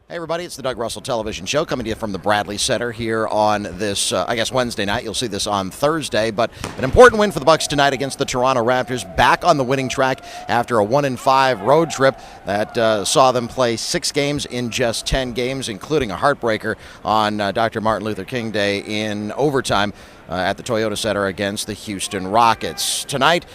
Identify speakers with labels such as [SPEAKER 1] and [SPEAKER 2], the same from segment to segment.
[SPEAKER 1] Hey everybody, it's the Doug Russell Television Show coming to you from the Bradley Center here on this, Wednesday night. You'll see this on Thursday, but an important win for the Bucks tonight against the Toronto Raptors, back on the winning track after a 1-5 road trip that saw them play 6 games in just 10 games, including a heartbreaker on Dr. Martin Luther King Day in overtime at the Toyota Center against the Houston Rockets. Tonight,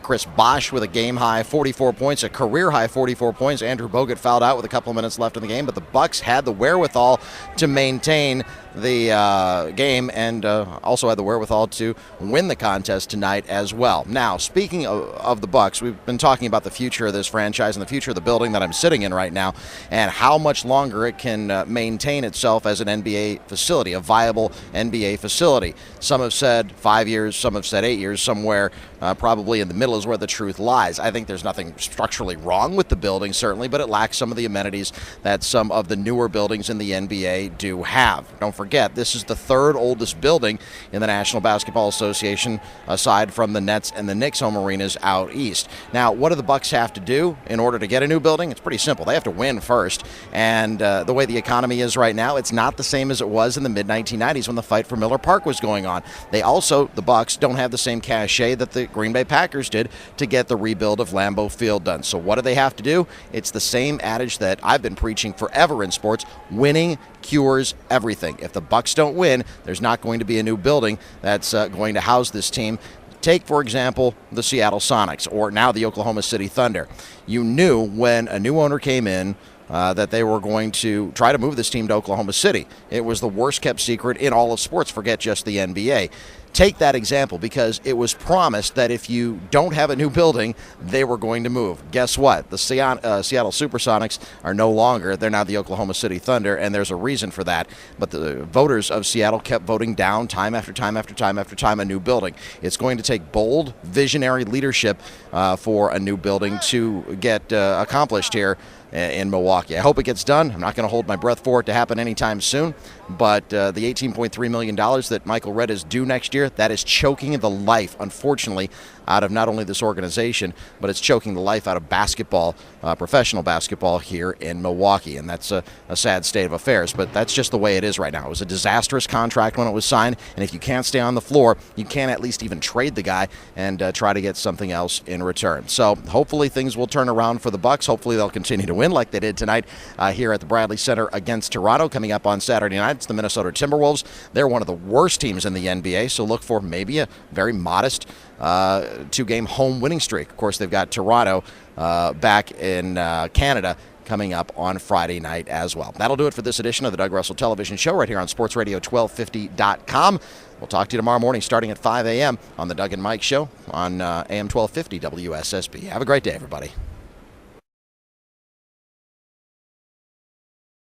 [SPEAKER 1] Chris Bosh with a game-high 44 points, a career-high 44 points. Andrew Bogut fouled out with a couple of minutes left in the game, but the Bucks had the wherewithal to maintain the game and also had the wherewithal to win the contest tonight as well. Now, speaking of the Bucks, we've been talking about the future of this franchise and the future of the building that I'm sitting in right now and how much longer it can maintain itself as an NBA facility, a viable NBA facility. Some have said 5 years, some have said 8 years, somewhere probably in the middle is where the truth lies. I think there's nothing structurally wrong with the building, certainly, but it lacks some of the amenities that some of the newer buildings in the NBA do have. Don't forget, this is the third oldest building in the National Basketball Association, aside from the Nets and the Knicks home arenas out east. Now, what do the Bucks have to do in order to get a new building? It's pretty simple. They have to win first, and the way the economy is right now, it's not the same as it was in the mid-1990s when the fight for Miller Park was going on. They also, the Bucks, don't have the same cachet that the Green Bay Packers did to get the rebuild of Lambeau Field done. So what do they have to do? It's the same adage that I've been preaching forever in sports: winning cures everything. If the Bucks don't win, there's not going to be a new building that's going to house this team. Take, for example, the Seattle Sonics, or now the Oklahoma City Thunder. You knew when a new owner came in that they were going to try to move this team to Oklahoma City. It was the worst kept secret in all of sports, forget just the NBA. Take that example, because it was promised that if you don't have a new building, they were going to move. Guess what? The Seattle Supersonics are no longer. They're now the Oklahoma City Thunder, and there's a reason for that. But the voters of Seattle kept voting down time after time after time after time a new building. It's going to take bold, visionary leadership for a new building to get accomplished here in Milwaukee. I hope it gets done. I'm not going to hold my breath for it to happen anytime soon, but the $18.3 million that Michael Redd is due next year, that is choking the life, unfortunately, out of not only this organization, but it's choking the life out of basketball, professional basketball here in Milwaukee, and that's a sad state of affairs, but that's just the way it is right now. It was a disastrous contract when it was signed, and if you can't stay on the floor, you can't at least even trade the guy and try to get something else in return. So hopefully things will turn around for the Bucks. Hopefully they'll continue to win like they did tonight here at the Bradley Center against Toronto. Coming up on Saturday night, it's the Minnesota Timberwolves. They're one of the worst teams in the NBA, so look for maybe a very modest 2-game home winning streak. Of course, they've got Toronto back in Canada coming up on Friday night as well. That'll do it for this edition of the Doug Russell Television Show right here on sportsradio1250.com. We'll talk to you tomorrow morning starting at 5 a.m. on the Doug and Mike Show on AM 1250 WSSB. Have a great day, everybody.